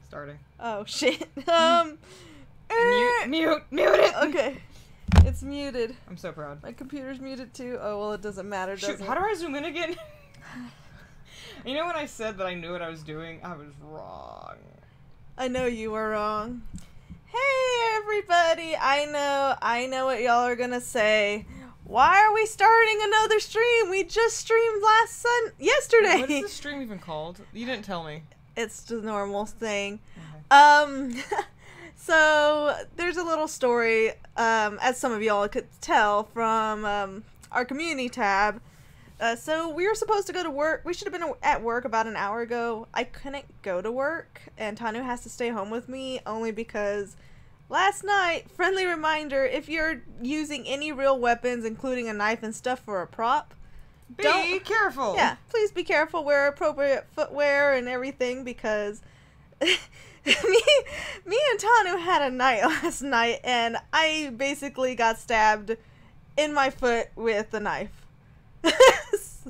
Starting. Oh, shit. Mute it! Okay. It's muted. I'm so proud. My computer's muted too. Oh, well, it doesn't matter, does Shoot, it? how do I zoom in again? You know when I said that I knew what I was doing? I was wrong. I know you were wrong. Hey, everybody. I know what y'all are gonna say. Why are we starting another stream? We just streamed yesterday. What is this stream even called? You didn't tell me. It's the normal thing. Okay. So there's a little story, as some of y'all could tell from our community tab. So we were supposed to go to work. We should have been at work about an hour ago. I couldn't go to work, and Tanu has to stay home with me only because last night, friendly reminder, if you're using any real weapons, including a knife and stuff for a prop, Be careful! Yeah, please be careful. Wear appropriate footwear and everything because me and Tanu had a night last night, and I basically got stabbed in my foot with a knife.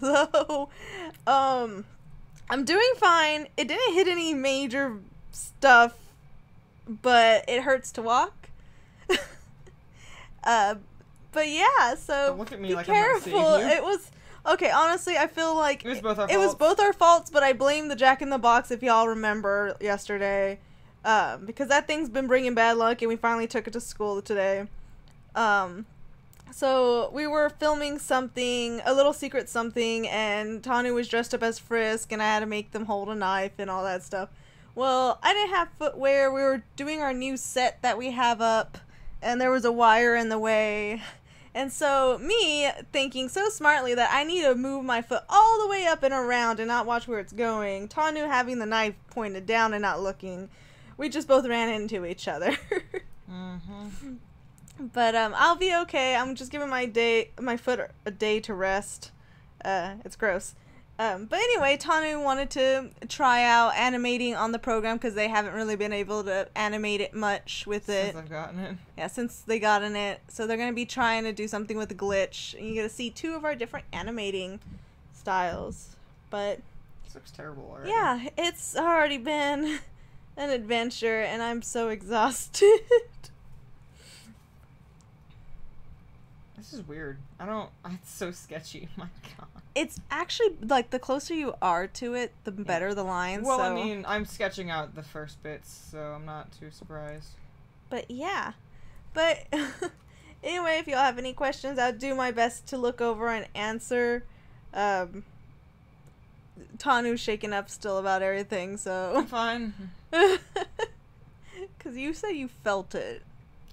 So, I'm doing fine. It didn't hit any major stuff, but it hurts to walk. But yeah, so Don't look at me be like I'm not careful. seeing you. It was okay. Honestly, I feel like It was both our it was faults. both our faults, but I blame the Jack in the Box if y'all remember yesterday, because that thing's been bringing bad luck, and we finally took it to school today. So we were filming something, a little secret something, and Tanu was dressed up as Frisk, and I had to make them hold a knife and all that stuff. Well, I didn't have footwear. We were doing our new set that we have up, and there was a wire in the way. And so me thinking so smartly that I need to move my foot all the way up and around and not watch where it's going, Tanu having the knife pointed down and not looking, we just both ran into each other. Mm-hmm. But I'll be okay. I'm just giving my foot a day to rest. It's gross. But anyway, Tanu wanted to try out animating on the program because they haven't really been able to animate it much with it. Since I've gotten it. Yeah, since they got in it. So they're going to be trying to do something with the glitch. And you get to see 2 of our different animating styles. But This looks terrible already. yeah, it's already been an adventure and I'm so exhausted. This is weird. It's so sketchy. My god. It's actually, like, the closer you are to it, the better the lines. Well, so. I mean, I'm sketching out the first bits, so I'm not too surprised. But yeah. But anyway, if y'all have any questions, I'll do my best to look over and answer. Tanu's shaking up still about everything, I'm so. fine. Because you say you felt it.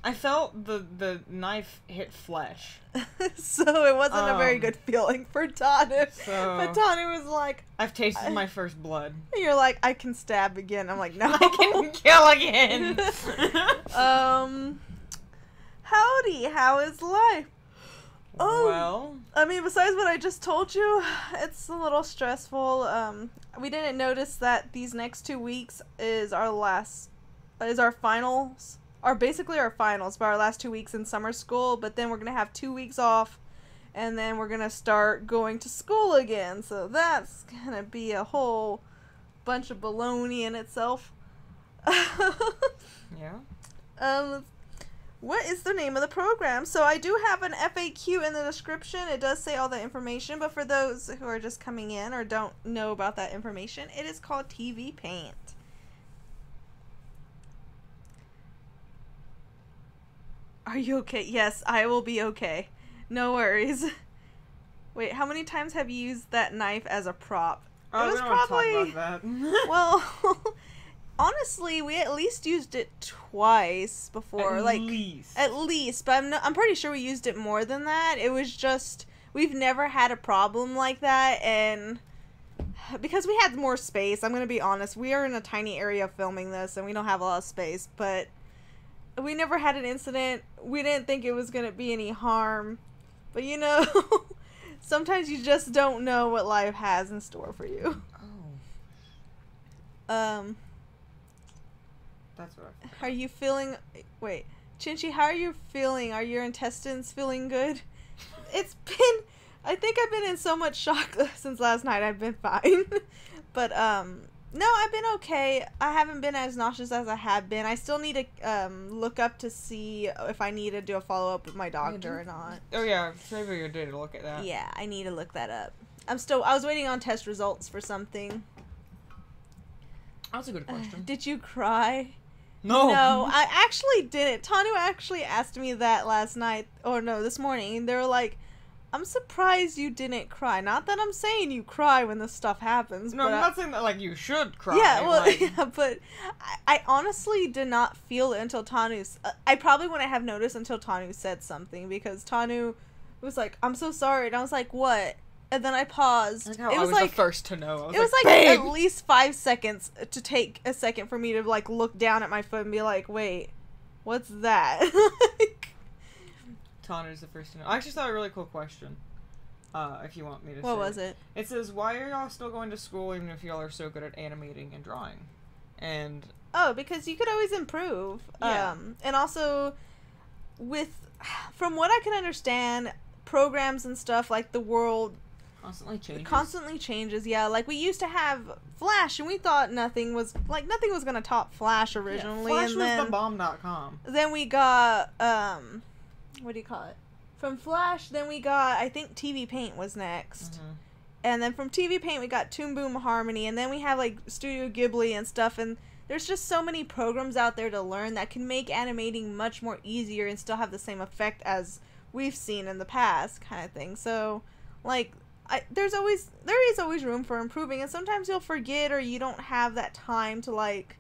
I felt the knife hit flesh. So it wasn't a very good feeling for Tanu. So But Tanu was like, I've tasted my first blood. you're like, I can stab again. I'm like, no. I can kill again. Howdy, how is life? Oh, Well, I mean, besides what I just told you, it's a little stressful. We didn't notice that these next 2 weeks is our finals. Basically our finals, but our last 2 weeks in summer school, but then we're going to have 2 weeks off, and then we're going to start going to school again, so that's going to be a whole bunch of baloney in itself. yeah. What is the name of the program? So I do have an FAQ in the description. It does say all the information, but for those who are just coming in or don't know about that information, it is called TV Paint. Are you okay? Yes, I will be okay. No worries. Wait, how many times have you used that knife as a prop? Oh, It was we don't probably- talk about that. Well, honestly, we at least used it twice before. At like, least. At least, but I'm pretty sure we used it more than that. It was just, we've never had a problem like that, and because we had more space, I'm going to be honest, we are in a tiny area filming this, and we don't have a lot of space, but we never had an incident. We didn't think it was going to be any harm, but you know, sometimes you just don't know what life has in store for you. Oh. That's what Are you feeling... Wait. Chinchi, how are you feeling? Are your intestines feeling good? It's been... I think I've been in so much shock since last night. I've been fine. But, No, I've been okay. I haven't been as nauseous as I have been. I still need to look up to see if I need to do a follow-up with my doctor or not. Oh yeah, save your day to look at that. Yeah, I need to look that up. I was waiting on test results for something. That's a good question. Did you cry? No. No, I actually didn't. Tanu actually asked me that last night, or no, this morning. They were like, I'm surprised you didn't cry. Not that I'm saying you cry when this stuff happens. No, but I'm not saying that, like, you should cry. Yeah, well, like... yeah, but I honestly did not feel it until Tanu's... I probably wouldn't have noticed until Tanu said something, because Tanu was like, I'm so sorry, and I was like, what? And then I paused. Like how I was like, the first to know. It was like Babe! at least 5 seconds to take a second for me to, like, look down at my foot and be like, wait, what's that? Like, Tanner's the first to know. I actually saw a really cool question. If you want me to say. What was it? It says, why are y'all still going to school even if y'all are so good at animating and drawing? And... Oh, because you could always improve. Yeah. And also, from what I can understand, programs and stuff, like, the world... Constantly changes, yeah. Like, we used to have Flash, and we thought nothing was gonna top Flash originally. Yeah, Flash and was then, the bomb.com. Then we got, what do you call it? From Flash, then we got, I think TV Paint was next. Mm-hmm. And then from TV Paint, we got Toon Boom Harmony, and then we have, like, Studio Ghibli and stuff, and there's just so many programs out there to learn that can make animating much more easier and still have the same effect as we've seen in the past, kind of thing. So, like... there is always room for improving, and sometimes you'll forget or you don't have that time to, like,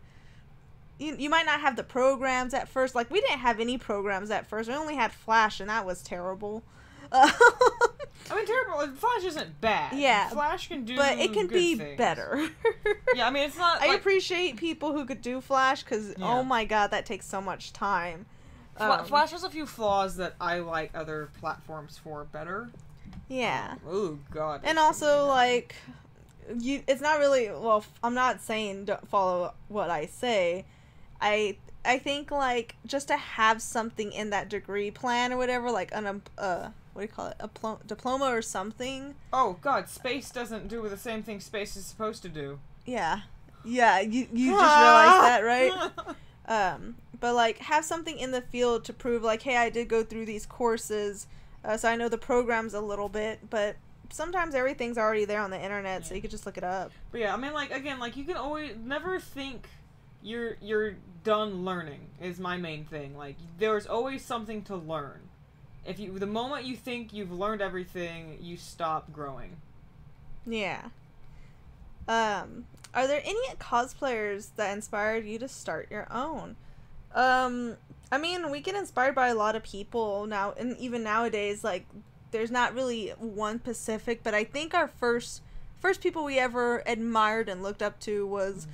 you might not have the programs at first. Like, we didn't have any programs at first. We only had Flash, and that was terrible. I mean, terrible. Flash isn't bad. Yeah. Flash can do but it can good be things. better. Yeah, I mean, it's not, I like... appreciate people who could do Flash, because, oh my god, that takes so much time. Flash has a few flaws that I like other platforms for better. Yeah. Oh god. And also, like, it's not really, well, I'm not saying don't follow what I say. I think, like, just to have something in that degree plan or whatever, like what do you call it, a diploma or something. Oh god, space doesn't do the same thing space is supposed to do. Yeah. Yeah, you just realized that, right? But, like, have something in the field to prove, like, hey, I did go through these courses, so I know the programs a little bit, but sometimes everything's already there on the internet, so you could just look it up. But yeah, I mean, like, again, like, you can always never think you're done learning is my main thing. Like, there's always something to learn. The moment you think you've learned everything, you stop growing. Yeah. Are there any cosplayers that inspired you to start your own? I mean, we get inspired by a lot of people now, and even nowadays, like, there's not really one specific, but I think our first people we ever admired and looked up to was,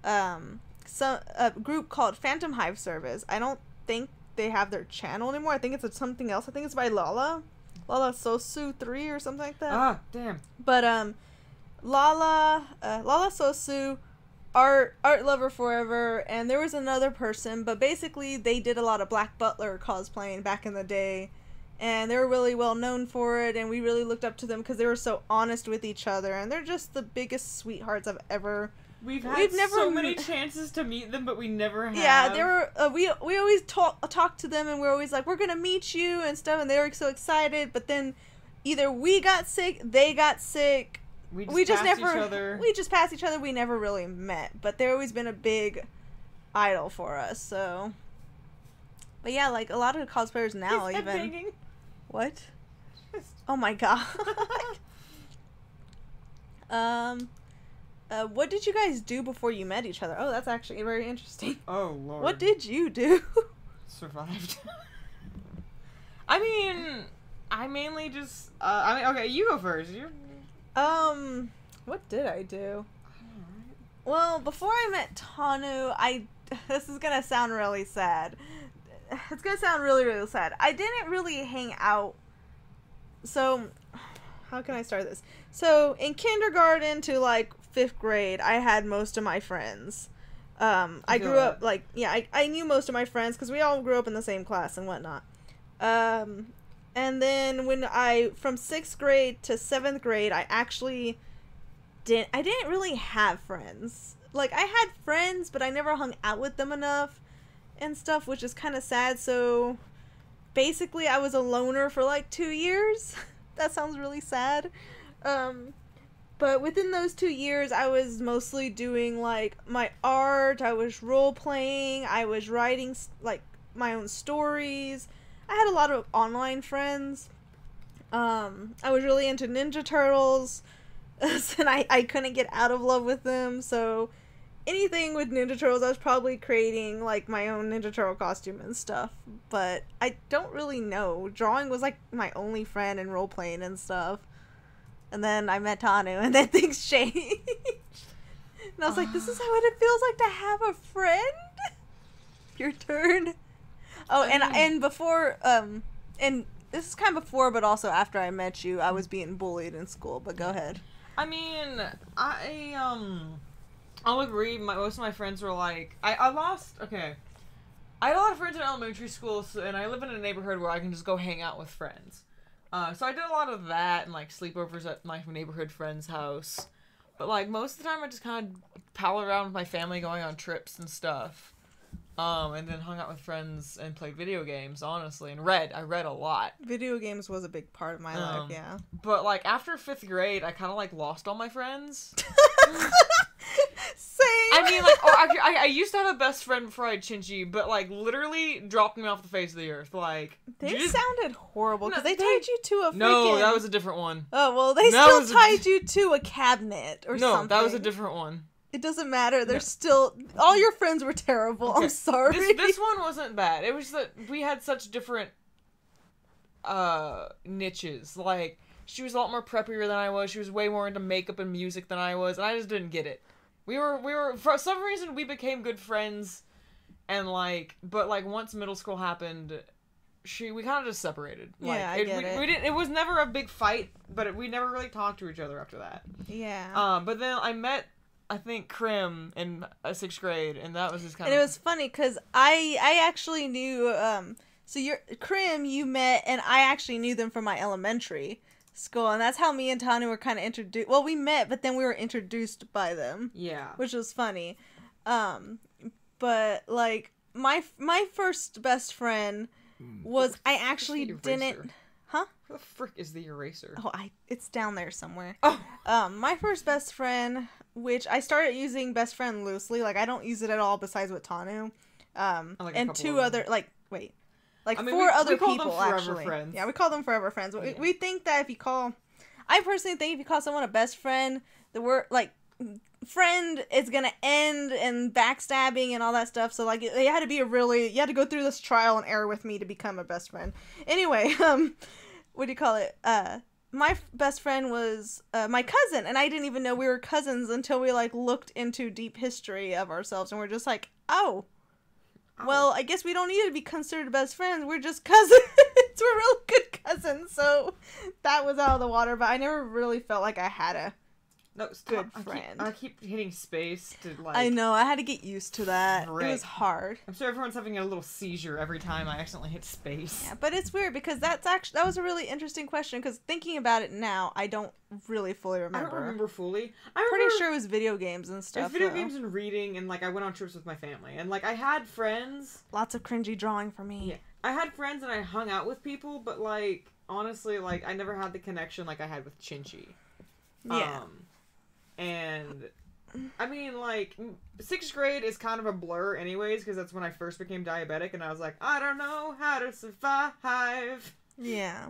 a group called Phantom Hive Service. I don't think they have their channel anymore. I think it's something else. I think it's by Lala Sosu 3 or something like that. Ah, damn. But, Lala Sosu, art lover forever, and there was another person, but basically they did a lot of Black Butler cosplaying back in the day, and they were really well known for it, and we really looked up to them because they were so honest with each other, and they're just the biggest sweethearts I've ever... We've never so many chances to meet them, but we never have. Yeah, they were, we always talk to them, and we're always like, we're gonna meet you and stuff, and they were so excited, but then either we got sick, they got sick, we just passed each other. We never really met, but they've always been a big idol for us. So, but yeah, like a lot of cosplayers now, even begging. What? Oh my god. What did you guys do before you met each other? Oh, that's actually very interesting. Oh lord. What did you do? Survived. I mean, I mainly just. Okay, you go first. What did I do? Well, before I met Tanu, this is gonna sound really sad. It's gonna sound really, really sad. I didn't really hang out. So, how can I start this? So, in kindergarten to, like, 5th grade, I had most of my friends. I grew up, like, yeah, I knew most of my friends, because we all grew up in the same class and whatnot. And then from 6th grade to 7th grade, I didn't really have friends. like, I had friends, but I never hung out with them enough and stuff, which is kind of sad. So basically I was a loner for like 2 years. That sounds really sad. But within those 2 years, I was mostly doing, like, my art, I was role-playing, I was writing, like, my own stories. I had a lot of online friends. I was really into Ninja Turtles, and I couldn't get out of love with them, so anything with Ninja Turtles, I was probably creating, like, my own Ninja Turtle costume and stuff. But I don't really know. Drawing was, like, my only friend in role-playing and stuff. And then I met Tanu, and then things changed. And I was like, this is what it feels like to have a friend? Your turn. Oh, and before, and this is kind of before, but also after I met you, I was being bullied in school, but go ahead. I mean, I'll agree, most of my friends were like, I had a lot of friends in elementary school, and I live in a neighborhood where I can just go hang out with friends. So I did a lot of that and, like, sleepovers at my neighborhood friend's house. But, like, most of the time I just kind of pal around with my family going on trips and stuff. And then hung out with friends and played video games, honestly. And read. I read a lot. Video games was a big part of my life, yeah. But, like, after 5th grade, I kind of, like, lost all my friends. Same. I mean, like, actually, I used to have a best friend before I had Chinchi, but, like, literally dropped me off the face of the earth. Like, they sounded horrible because they tied you to a freaking... No, that was a different one. Oh, well, they still tied you to a cabinet or something. No, that was a different one. It doesn't matter. They're still... All your friends were terrible. Okay. I'm sorry. This one wasn't bad. It was that we had such different niches. Like, she was a lot more preppier than I was. She was way more into makeup and music than I was, and I just didn't get it. We were for some reason we became good friends, and like, but like once middle school happened, we kind of just separated. Like, yeah, I get it. We didn't. It was never a big fight, but we never really talked to each other after that. Yeah. But then I met, I think, Krim in 6th grade, and that was just kind of... And it was funny because I actually knew so Krim you met, and I actually knew them from my elementary school, and that's how me and Tanu were kind of introduced. Well, we met, but then we were introduced by them. Yeah. Which was funny. But, like, my first best friend was... I actually didn't... Huh? Where the frick is the eraser? Oh, it's down there somewhere. Oh! My first best friend, which I started using best friend loosely. Like, I don't use it at all besides with Tanu. Like and 2 other... Like, wait. Like, I mean, 4 other people, actually. Friends. Yeah, we call them forever friends. Yeah. We think that if you call... I personally think if you call someone a best friend, the word, like, friend is gonna end in backstabbing and all that stuff. So, like, you had to go through this trial and error with me to become a best friend. Anyway, what do you call it? My best friend was my cousin, and I didn't even know we were cousins until we, like, looked into deep history of ourselves, and we're just like, oh... Well, I guess we don't need to be considered best friends. We're just cousins. We're real good cousins. So that was out of the water. But I never really felt like I had a good friend. I keep hitting space to, like... I know. I had to get used to that. It was hard. I'm sure everyone's having a little seizure every time I accidentally hit space. Yeah, but it's weird because that was a really interesting question. Because thinking about it now, I don't really fully remember. I don't remember fully. Pretty sure it was video games and stuff. It was video games and reading, and, like, I went on trips with my family. And, like, I had friends. Lots of cringy drawing for me. Yeah. I had friends and I hung out with people, but, like, honestly, like, I never had the connection like I had with Chinchi. Yeah. And, I mean, like, 6th grade is kind of a blur anyways, because that's when I first became diabetic, and I was like, I don't know how to survive. Yeah.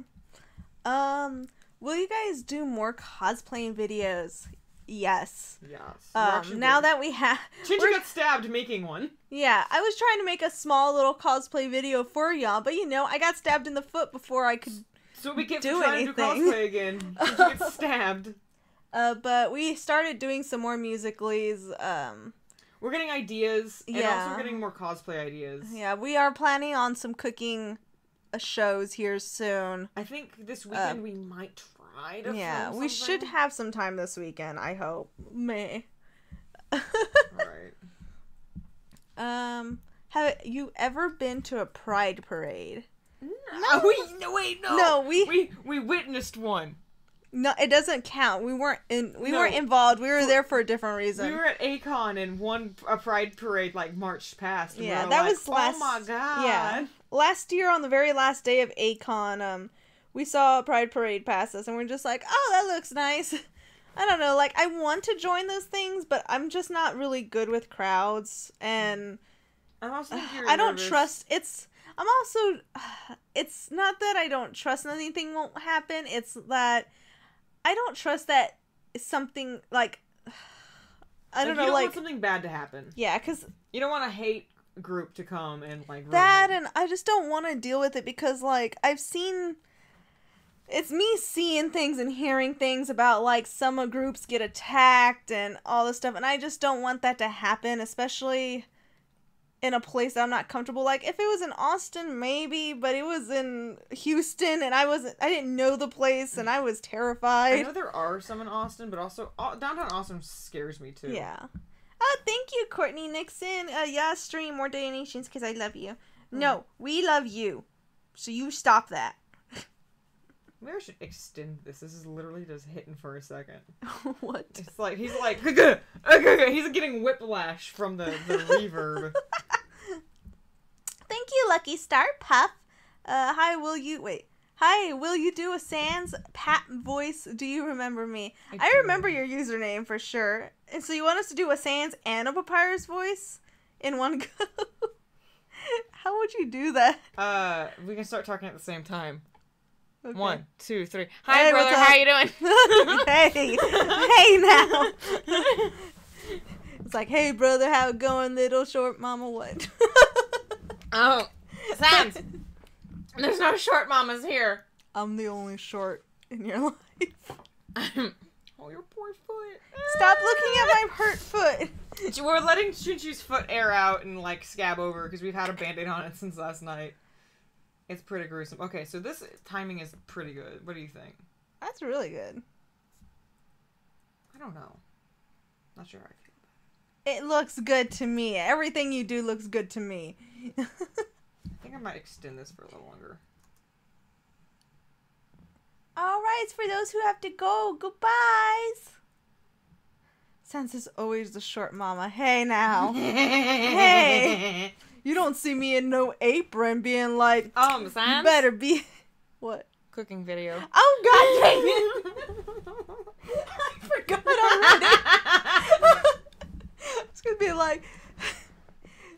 Will you guys do more cosplaying videos? Yes. Yes. Now that we have... Chinchi got stabbed making one. Yeah, I was trying to make a small little cosplay video for y'all, but, you know, I got stabbed in the foot before I could So we get do trying to do cosplay again. Chinchi gets stabbed. But we started doing some more musicallys. We're getting ideas, and yeah. also getting more cosplay ideas. Yeah, we are planning on some cooking shows here soon. I think this weekend we might try to film something. We should have some time this weekend, I hope. May. Alright. Have you ever been to a pride parade? No. No, we witnessed one. No, it doesn't count. We weren't involved. We were there for a different reason. We were at Akon and a pride parade like marched past. And yeah, we were that like, was last. Oh my god! Yeah, last year on the very last day of Akon, we saw a pride parade pass us, and we're just like, oh, that looks nice. I don't know, like I want to join those things, but I'm just not really good with crowds, and I also think I don't trust. It's not that I don't trust anything won't happen. It's that I don't trust that something like I don't know, you don't like want something bad to happen. Yeah, because you don't want a hate group to come and like that, and I just don't want to deal with it because like it's me seeing things and hearing things about like some groups get attacked and all this stuff, and I just don't want that to happen, especially in a place that I'm not comfortable. Like if it was in Austin, maybe, but it was in Houston, and I didn't know the place, and I was terrified. I know there are some in Austin, but also downtown Austin scares me too. Yeah. Oh, thank you, Courtney Nixon. Yeah, stream more donations because I love you. No, we love you. So you stop that. Maybe I should extend this. This is literally just hitting for a second. What? It's like, he's like, he's getting whiplash from the reverb. Thank you, Lucky Star Puff. Hi, will you do a Sans Pat voice? Do you remember me? I remember your username for sure. And so you want us to do a Sans and a Papyrus voice in one go? How would you do that? We can start talking at the same time. Okay. 1, 2, 3. Hi, brother. How you doing? Hey now. It's like, hey, brother, how it going, little short mama? What? Oh, Sans. There's no short mamas here. I'm the only short in your life. Oh, your poor foot. Stop looking at my hurt foot. We're letting Chinchi's foot air out and like scab over because we've had a band-aid on it since last night. It's pretty gruesome. Okay, so this timing is pretty good. What do you think? That's really good. I don't know. Not sure how I feel about It looks good to me. Everything you do looks good to me. I think I might extend this for a little longer. Alright, it's for those who have to go. Goodbyes. Sans is always the short mama. Hey now. Hey. You don't see me in no apron being like, Sans? you better be... What? Cooking video. Oh, God dang it. I forgot already. It's gonna be like,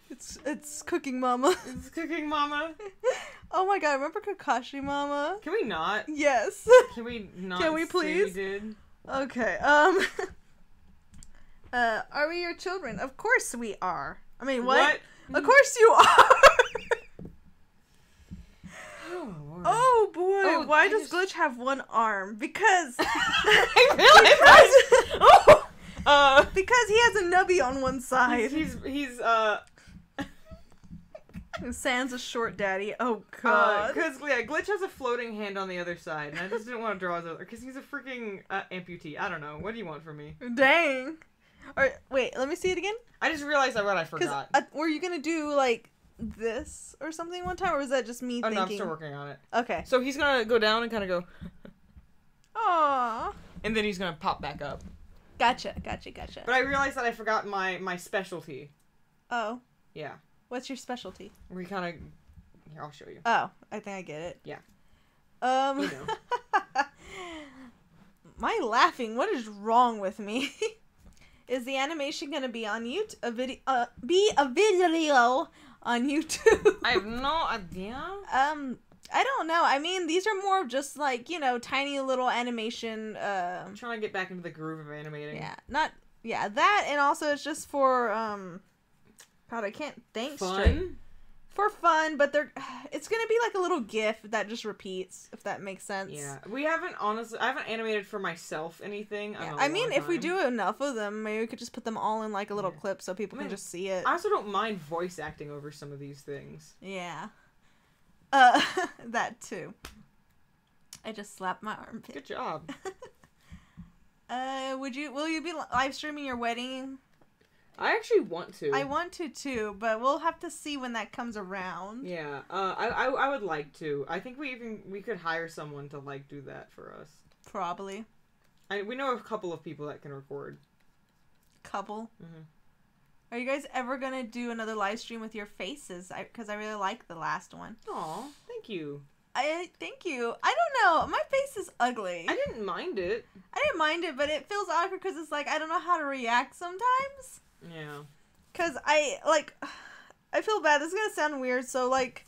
it's cooking mama. It's cooking mama. Oh my god, remember Kakashi Mama? Can we not? Yes. Can we not? Can we please? Say we did? Okay, are we your children? Of course we are. I mean, what? Of course you are! Oh boy, why does Glitch have one arm? Because... I realized! Because he has a nubby on one side. He's And Sans a short daddy. Oh god. Because Glitch has a floating hand on the other side, and I just didn't want to draw his other, because he's a freaking amputee. I don't know. What do you want from me? Dang. Alright, wait, let me see it again. I just realized what I forgot. Were you gonna do, like, this or something one time, or was that just me thinking? No, I'm still working on it. Okay. So he's gonna go down and kind of go... Aww. And then he's gonna pop back up. Gotcha. But I realized that I forgot my specialty. Oh. Yeah. What's your specialty? We kind of... Here, I'll show you. Oh, I think I get it. Yeah. You know. My laughing, what is wrong with me? Is the animation gonna be on YouTube? A video on YouTube? I have no idea. I don't know. I mean, these are more of just like, you know, tiny little animation. I'm trying to get back into the groove of animating. Yeah, that, and also it's just for God, I can't think straight. For fun, but it's gonna be like a little GIF that just repeats, if that makes sense. Yeah, I haven't animated for myself anything. Yeah. I mean, if we do enough of them, maybe we could just put them all in like a little clip so people can just see it. I also don't mind voice acting over some of these things. Yeah. That too. I just slapped my armpit. Good job. Will you be live streaming your wedding? I actually want to. I want to too, but we'll have to see when that comes around. Yeah. I would like to. I think we could hire someone to like do that for us. Probably. We know a couple of people that can record. Couple? Mm-hmm. Are you guys ever gonna do another live stream with your faces? Because I really like the last one. Aw, thank you. Thank you. I don't know. My face is ugly. I didn't mind it. I didn't mind it, but it feels awkward because it's like I don't know how to react sometimes. Yeah. Because I feel bad. This is gonna sound weird. So, like,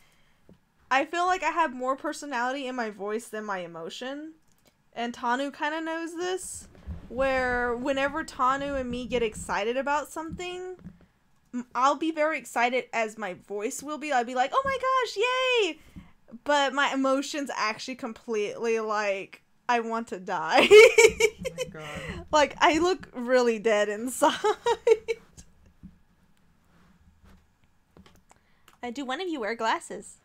I feel like I have more personality in my voice than my emotion. And Tanu kind of knows this. Where whenever Tanu and me get excited about something, I'll be very excited as my voice will be. I'll be like, oh my gosh, yay! But my emotions actually completely, like, I want to die. Oh my god. Like, I look really dead inside. Do one of you wear glasses?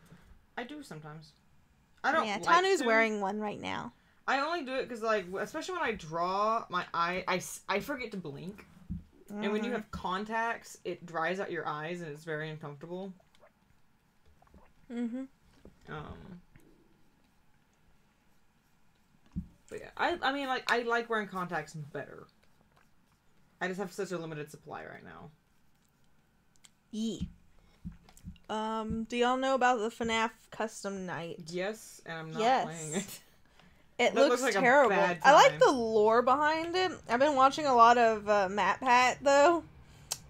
I do sometimes. I don't. Yeah, like Tanu's to. wearing one right now. I only do it because, like, especially when I draw my eye, I forget to blink. Mm-hmm. And when you have contacts, it dries out your eyes and it's very uncomfortable. Mm-hmm. But yeah, I mean, like, I like wearing contacts better. I just have such a limited supply right now. Yee. Do y'all know about the FNAF custom night? Yes, and I'm not playing it. It looks like terrible. I like the lore behind it. I've been watching a lot of MatPat, though.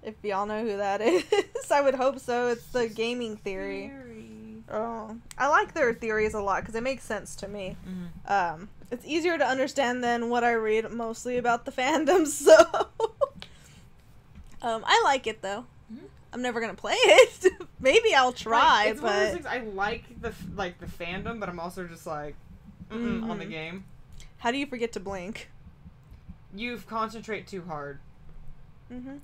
If y'all know who that is. I would hope so. It's the gaming theory. Oh, I like their theories a lot because it makes sense to me. Mm-hmm. It's easier to understand than what I read mostly about the fandom, so... I like it, though. Mm-hmm. I'm never gonna play it. Maybe I'll try, like, it's but... one of those things, I like the fandom, but I'm also just like... Mm-hmm. On the game. How do you forget to blink? You concentrate too hard. Mm-hmm.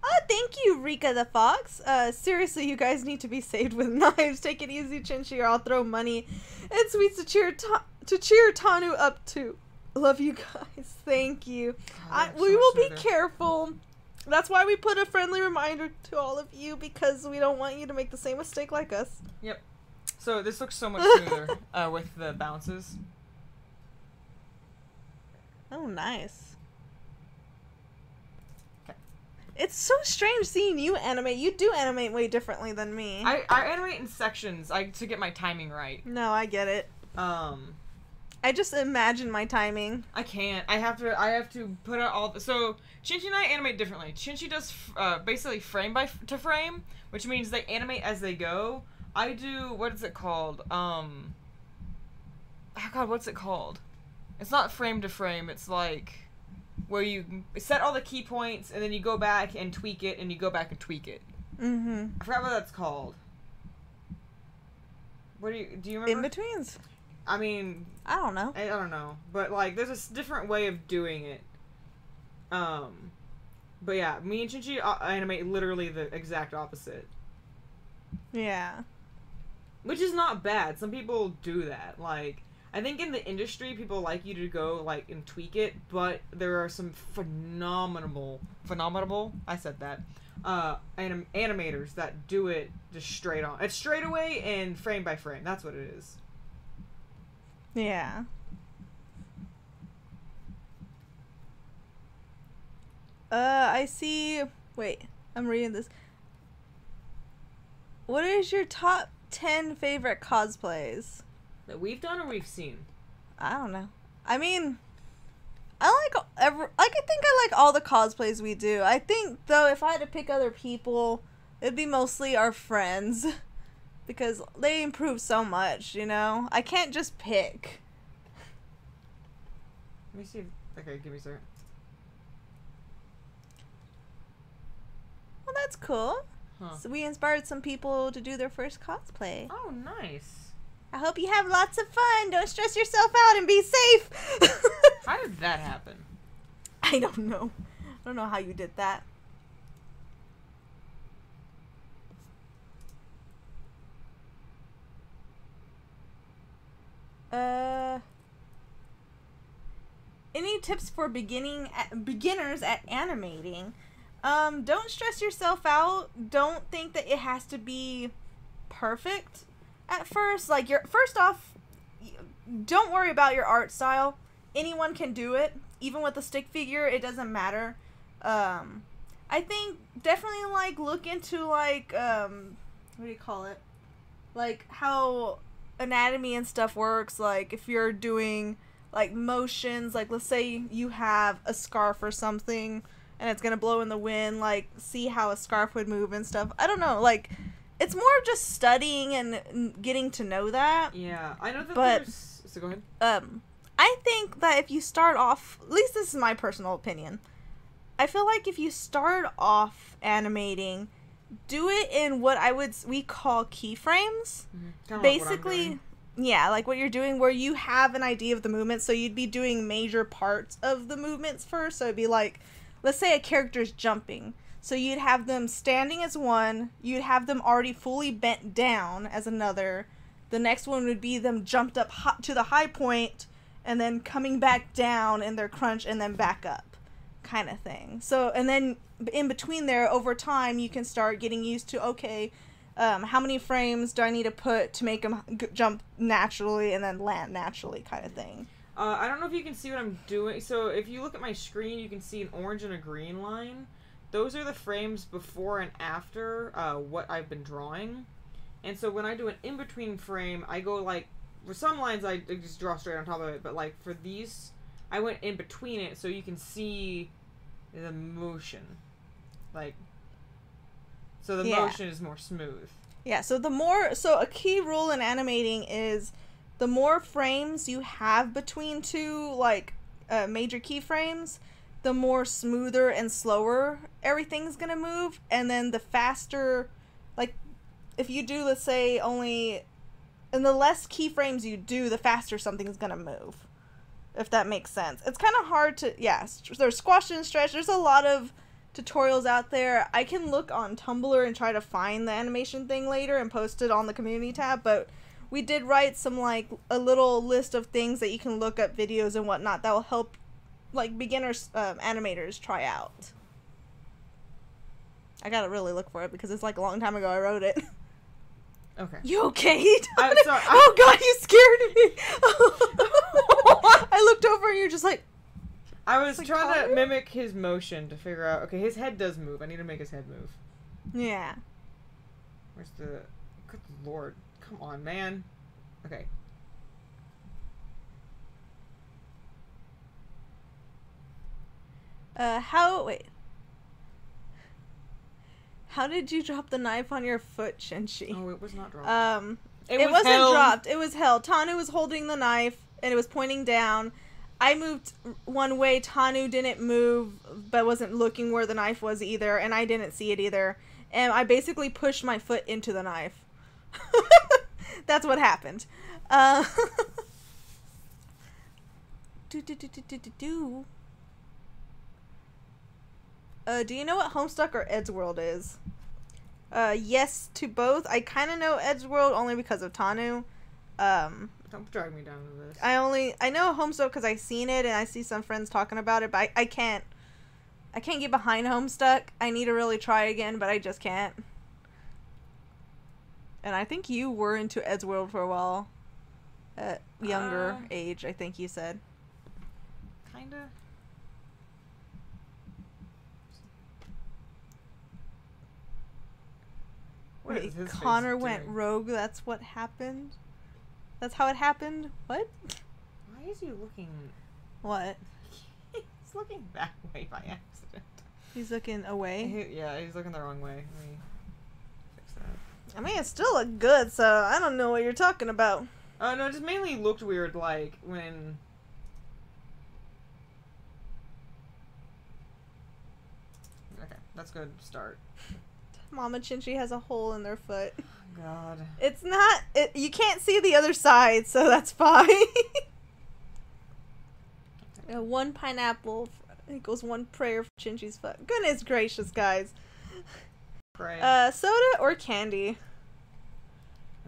Oh, thank you, Rika the Fox. Seriously, you guys need to be saved with knives. Take it easy, Chinchi, or I'll throw money and sweets to cheer Tanu up too. Love you guys. Thank you. We will be careful. That's why we put a friendly reminder to all of you, because we don't want you to make the same mistake like us. Yep. So this looks so much smoother with the bounces. Oh, nice. Okay. It's so strange seeing you animate. You do animate way differently than me. I animate in sections to get my timing right. No, I get it. I just imagine my timing. I can't. I have to put out all the... So, Chinchi and I animate differently. Chinchi does basically frame to frame, which means they animate as they go. I do... What is it called? Oh god, what's it called? It's not frame to frame. It's like... where you set all the key points, and then you go back and tweak it, and you go back and tweak it. Mm-hmm. I forgot what that's called. Do you remember? In-betweens? I mean... I don't know. I don't know. But, like, there's a different way of doing it. But yeah, me and Chinchi animate literally the exact opposite. Yeah. Which is not bad. Some people do that. Like, I think in the industry, people like you to go, like, and tweak it, but there are some phenomenal, I said that, animators that do it just straight on. It's straight away and frame by frame. That's what it is. Yeah. I see... Wait, I'm reading this. What is your top 10 favorite cosplays? That we've done or we've seen? I don't know. I mean, I think I like all the cosplays we do. I think, though, if I had to pick other people, it'd be mostly our friends. Because they improve so much, you know? I can't just pick. Let me see. Okay, give me a second. Well, that's cool. Huh. So we inspired some people to do their first cosplay. Oh, nice. I hope you have lots of fun. Don't stress yourself out and be safe. How did that happen? I don't know. I don't know how you did that. Any tips for beginners at animating? Don't stress yourself out. Don't think that it has to be perfect at first. Like, first off, don't worry about your art style. anyone can do it. Even with a stick figure, it doesn't matter. I think definitely, like, look into, like, what do you call it? Like, how anatomy and stuff works. Like, if you're doing, like, motions, like, let's say you have a scarf or something, and it's gonna blow in the wind, like, see how a scarf would move and stuff. I don't know, like, it's more of just studying and getting to know that. Yeah, I know that there's... So go ahead. I think that if you start off, at least this is my personal opinion, I feel like if you start off animating, do it in what we call keyframes. Mm-hmm. Basically, yeah, like what you're doing, where you have an idea of the movement, so you'd be doing major parts of the movements first. So it'd be like, let's say a character's jumping. So you'd have them standing as one, you'd have them already fully bent down as another. The next one would be them jumped up to the high point, and then coming back down in their crunch, and then back up, kind of thing. So, and then in between there, over time, you can start getting used to, okay, how many frames do I need to put to make them jump naturally and then land naturally, kind of thing. I don't know if you can see what I'm doing. So if you look at my screen, you can see an orange and a green line. Those are the frames before and after what I've been drawing. And so when I do an in-between frame, I go like, for some lines I just draw straight on top of it, but like for these, I went in between it so you can see the motion. Like, so the motion is more smooth. Yeah, so so a key rule in animating is the more frames you have between two, like, major keyframes, the more smoother and slower everything's gonna move, and then the faster, like, if you do, let's say, and the less keyframes you do, the faster something's gonna move, if that makes sense. It's kind of hard to, there's squash and stretch, there's a lot of tutorials out there. I can look on Tumblr and try to find the animation thing later and post it on the community tab, but we did write some, like, a little list of things that you can look up videos and whatnot that will help, like, beginners, animators try out. I gotta really look for it because it's, like, a long time ago I wrote it. Okay. You okay? I'm sorry. Oh god, you scared me! I looked over and you're just like... I was trying to mimic his motion to figure out... Okay, his head does move. I need to make his head move. Yeah. Where's the... Good lord. Come on, man. Okay. Wait. How did you drop the knife on your foot, Chinchi? Oh, it was not dropped. It wasn't dropped. It was held. Tanu was holding the knife, and it was pointing down. I moved one way. Tanu didn't move, but wasn't looking where the knife was either, and I didn't see it either. And I basically pushed my foot into the knife. That's what happened. Do you know what Homestuck or Eddsworld is? Yes to both. I kind of know Eddsworld only because of Tanu. Don't drag me down to this. I know Homestuck because I've seen it and I see some friends talking about it, but I can't get behind Homestuck. I need to really try again, but I just can't. And I think you were into Eddsworld for a while. At younger age, I think you said. Kinda. Wait, Connor went rogue, that's what happened? That's how it happened? What? Why is he looking... What? He's looking that way by accident. He's looking away? Yeah, he's looking the wrong way. Let me fix that. I mean, it still looked good, so I don't know what you're talking about. Oh, no, it just mainly looked weird, like, when... Okay, that's good start. Mama Chinchi has a hole in their foot. God. It's not... you can't see the other side, so that's fine. One pineapple equals one prayer for Chinchi's foot. Goodness gracious, guys. Pray. Soda or candy?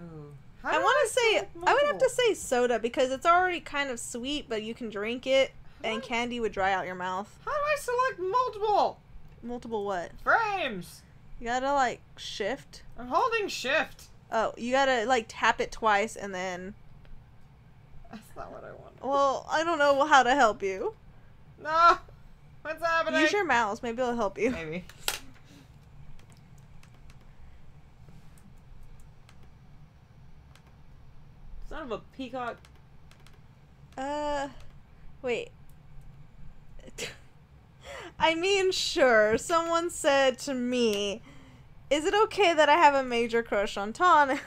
Ooh. I want to say... I would have to say soda, because it's already kind of sweet, but you can drink it, and candy would dry out your mouth. How do I select multiple? Multiple what? Frames! You gotta, like, shift. I'm holding shift. Oh, you gotta, like, tap it twice and then... not what I wanted. Well, I don't know how to help you. No! What's happening? Use your mouse. Maybe it'll help you. Maybe. Son of a peacock. Wait. I mean, sure. Someone said to me, is it okay that I have a major crush on Tanu?